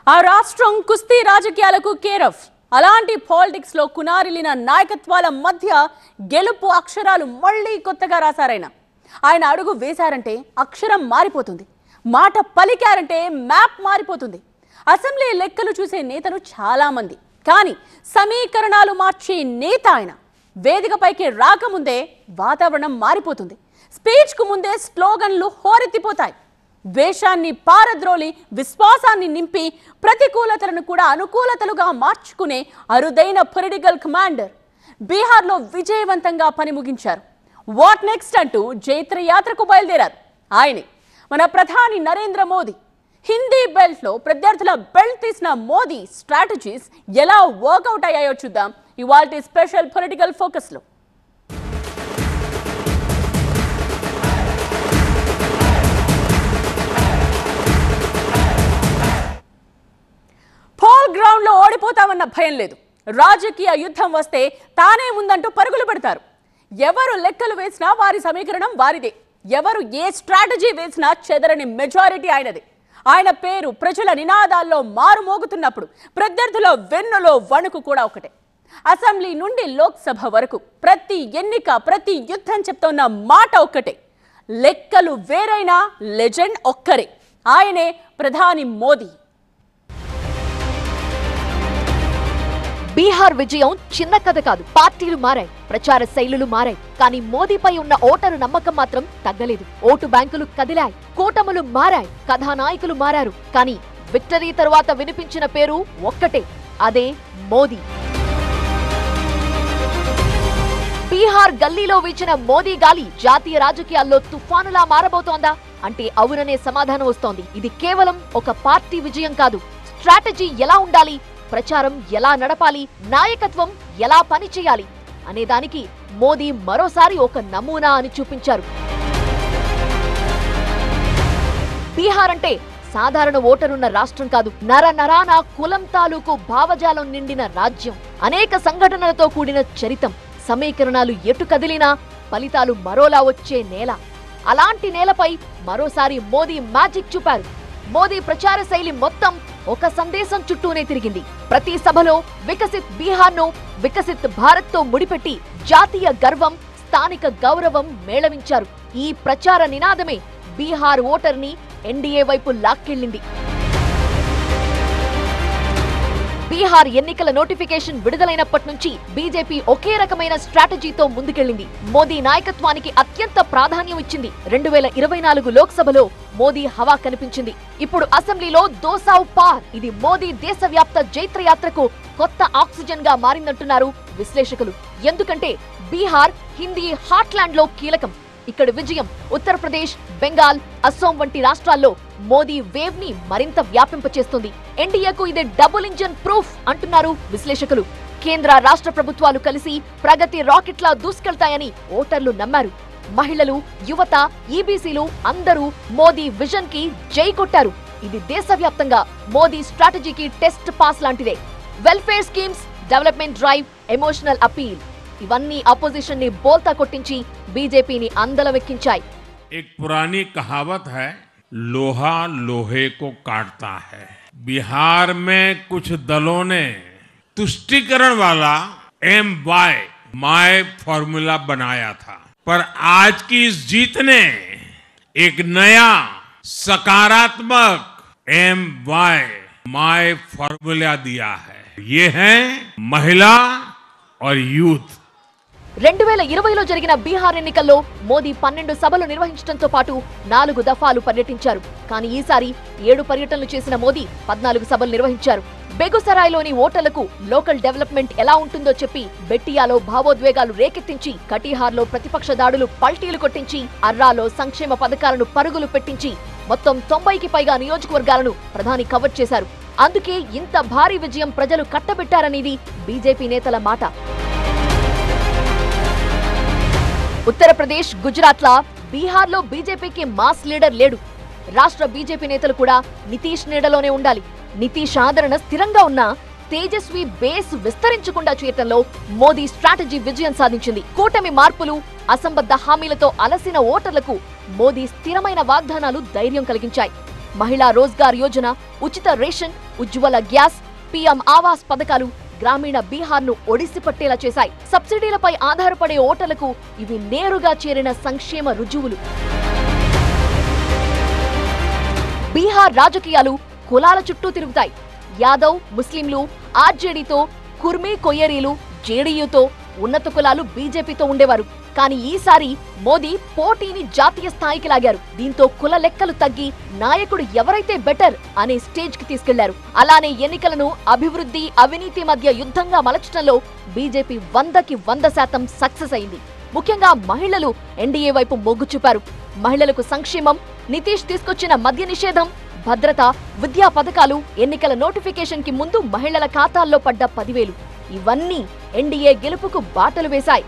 ఆ రాష్ట్రం కుస్తీ రాజకీయాలకు కేరఫ్. అలాంటి పాలిటిక్స్ లో కునారిలిన నాయకత్వాల మధ్య గెలుపు అక్షరాలు మళ్ళీ కొత్తగా రాశారైన. ఆయన అడుగు వేశారంటే అక్షరం మారిపోతుంది, మాట పలికారంటే మ్యాప్ మారిపోతుంది. అసెంబ్లీ లెక్కలు చూసే నేతలు చాలా మంది, కానీ సమీకరణాలు మార్చే నేత ఆయన. వేదికపైకి రాకముందే వాతావరణం మారిపోతుంది, స్పీచ్ కు ముందే స్లోగన్లు హోరెత్తిపోతాయి. వేషాన్ని పారద్రోలి విశ్వాసాన్ని నింపి ప్రతికూలతలను కూడా అనుకూలతలుగా మార్చుకునే అరుదైన పొలిటికల్ కమాండర్. బీహార్లో విజయవంతంగా పని ముగించారు. వాట్ నెక్స్ట్ అంటూ జైత్రయాత్రకు బయలుదేరారు. ఆయనే మన ప్రధాని నరేంద్ర మోదీ. హిందీ బెల్ట్ లో ప్రత్యర్థుల బెల్ట్ తీసిన మోదీ స్ట్రాటజీస్ ఎలా వర్కౌట్ అయ్యాయో చూద్దాం ఇవాల్టి స్పెషల్ పొలిటికల్ ఫోకస్ లో. పోల్ గ్రౌండ్ లో ఓడిపోతామన్న భయం లేదు. రాజకీయ యుద్ధం వస్తే తానే ముందంటూ పరుగులు పెడతారు. ఎవరు లెక్కలు వేసినా వారి సమీకరణం వారిదే. ఎవరు ఏ స్ట్రాటజీ వేసినా చెదరని మెజారిటీ ఆయనదే. ఆయన పేరు ప్రజల నినాదాల్లో మారుమోగుతున్నప్పుడు ప్రత్యర్థుల వెన్నులో వణుకు కూడా ఒకటే. అసెంబ్లీ నుండి లోక్సభ వరకు ప్రతి ఎన్నిక, ప్రతి యుద్ధం చెప్తున్న మాట ఒక్కటే. లెక్కలు వేరైనా లెజెండ్ ఒక్కరే. ఆయనే ప్రధాని మోదీ. బీహార్ విజయం చిన్న కథ కాదు. పార్టీలు మారాయి, ప్రచార శైలులు మారాయి, కానీ మోదీపై ఉన్న ఓటరు నమ్మకం మాత్రం తగ్గలేదు. ఓటు బ్యాంకులు కదిలాయి, కూటములు మారాయి, కథానాయకులు మారారు, కానీ విక్టరీ తరువాత వినిపించిన పేరు ఒక్కటే, అదే మోదీ. బీహార్ గల్లీలో వీచిన మోదీ గాలి జాతీయ రాజకీయాల్లో తుఫానులా మారబోతోందా అంటే అవుననే సమాధానం వస్తోంది. ఇది కేవలం ఒక పార్టీ విజయం కాదు. స్ట్రాటజీ ఎలా ఉండాలి, ప్రచారం ఎలా నడపాలి, నాయకత్వం ఎలా పనిచేయాలి అనే దానికి మోదీ మరోసారి ఒక నమూనా అని చూపించారు. బీహార్ అంటే సాధారణ ఓటరున్న రాష్ట్రం కాదు, నరనరాన కులం తాలూకు భావజాలం నిండిన రాజ్యం. అనేక సంఘటనలతో కూడిన చరితం. సమీకరణాలు ఎటు కదిలినా ఫలితాలు మరోలా వచ్చే నేల. అలాంటి నేలపై మరోసారి మోదీ మ్యాజిక్ చూపారు. మోదీ ప్రచార శైలి మొత్తం ఒక సందేశం చుట్టూనే తిరిగింది. ప్రతి సభలో వికసిత్ బీహార్ను వికసిత్ భారత్ తో ముడిపెట్టి జాతీయ గర్వం, స్థానిక గౌరవం మేళవించారు. ఈ ప్రచార నినాదమే బీహార్ ఓటర్ని ఎన్డీఏ వైపు లాక్కెళ్లింది. బీహార్ ఎన్నికల నోటిఫికేషన్ విడుదలైనప్పటి నుంచి బీజేపీ ఒకే రకమైన స్ట్రాటజీతో ముందుకెళ్లింది. మోదీ నాయకత్వానికి అత్యంత ప్రాధాన్యం ఇచ్చింది. 2024 లోక్సభలో మోదీ హవా కనిపించింది. ఇప్పుడు అసెంబ్లీలో దోసావు పార్. ఇది మోదీ దేశవ్యాప్త జైత్రయాత్రకు కొత్త ఆక్సిజన్ గా మారిందంటున్నారు విశ్లేషకులు. ఎందుకంటే బీహార్ హిందీ హార్ట్లాండ్ లో కీలకం. ఇక్కడ విజయం ఉత్తరప్రదేశ్, బెంగాల్, అస్సోం వంటి రాష్ట్రాల్లో మోదీ వేవ్ ని మరింత వ్యాపింపచేస్తుంది. ఎన్డీఏకు ఇది డబుల్ ఇంజన్ ప్రూఫ్ అంటున్నారు విశ్లేషకులు. కేంద్ర రాష్ట్ర ప్రభుత్వాలు కలిసి ప్రగతి రాకెట్లా దూసుకెళ్తాయని ఓటర్లు నమ్మారు. మహిళలు, యువత, ఈబీసీలు అందరూ మోదీ విజన్ కి జై కొట్టారు. ఇది దేశవ్యాప్తంగా మోదీ స్ట్రాటజీకి టెస్ట్ పాస్ లాంటిదే. Welfare schemes, development drive, emotional appeal ఇవన్నీ అపోజిషన్ ని బోల్తా కొట్టించి బీజేపీని అందలమెక్కించాయి. एक पुरानी कहावत है, लोहा लोहे को काटता है. बिहार में कुछ दलों ने तुष्टीकरण वाला MY माय फॉर्मूला बनाया था, पर आज की इस जीत ने एक नया सकारात्मक MY माय फॉर्मूला दिया है. ये है महिला और यूथ. 2020లో జరిగిన బీహార్ ఎన్నికల్లో మోదీ 12 సభలు నిర్వహించడంతో పాటు 4 దఫాలు పర్యటించారు. కానీ ఈసారి 7 పర్యటనలు చేసిన మోదీ 14 సభలు నిర్వహించారు. బెగుసరాయ్లోని ఓటర్లకు లోకల్ డెవలప్మెంట్ ఎలా ఉంటుందో చెప్పి, బెట్టియాలో భావోద్వేగాలు రేకెత్తించి, కటిహార్లో ప్రతిపక్ష దాడులు పల్టీలు కొట్టించి, అర్రాలో సంక్షేమ పథకాలను పరుగులు పెట్టించి మొత్తం 90కి పైగా నియోజకవర్గాలను ప్రధాని కవర్ చేశారు. అందుకే ఇంత భారీ విజయం ప్రజలు కట్టబెట్టారనేది బీజేపీ నేతల మాట. ఉత్తరప్రదేశ్, గుజరాత్లా బీహార్లో బీజేపీకి మాస్ లీడర్ లేడు. రాష్ట్ర బీజేపీ నేతలు కూడా నితీష్ నీడలోనే ఉండాలి. నితీష్ ఆదరణ స్థిరంగా ఉన్నా తేజస్వి బేస్ విస్తరించకుండా చేయటంలో మోదీ స్ట్రాటజీ విజయం సాధించింది. కూటమి మార్పులు, అసంబద్ధ హామీలతో అలసిన ఓటర్లకు మోదీ స్థిరమైన వాగ్దానాలు ధైర్యం కలిగించాయి. మహిళా రోజ్గార్ యోజన, ఉచిత రేషన్, ఉజ్వల గ్యాస్, పీఎం ఆవాస్ పథకాలు గ్రామీణ బీహార్ను ఒడిసి పట్టేలా చేశాయి. సబ్సిడీలపై ఆధారపడే ఓటర్లకు ఇవి నేరుగా చేరిన సంక్షేమ రుజువులు. బీహార్ రాజకీయాలు కులాల చుట్టూ తిరుగుతాయి. యాదవ్, ముస్లింలు ఆర్జేడీతో, కుర్మీ కొయ్యరీలు జేడీయూతో, ఉన్నత కులాలు బీజేపీతో ఉండేవారు. కానీ ఈసారి మోదీ పోటీని జాతీయ స్థాయికి లాగారు. దీంతో కుల లెక్కలు తగ్గి నాయకుడు ఎవరైతే బెటర్ అనే స్టేజ్ కి తీసుకెళ్లారు. అలానే ఎన్నికలను అభివృద్ధి, అవినీతి మధ్య యుద్ధంగా మలచడంలో బీజేపీ 100% సక్సెస్ అయింది. ముఖ్యంగా మహిళలు ఎన్డీఏ వైపు మొగ్గు చూపారు. మహిళలకు సంక్షేమం, నితీష్ తీసుకొచ్చిన మద్య నిషేధం, భద్రత, విద్యా పథకాలు, ఎన్నికల నోటిఫికేషన్ కి ముందు మహిళల ఖాతాల్లో పడ్డ 10,000 ఇవన్నీ ఎన్డీఏ గెలుపుకు బాటలు వేశాయి.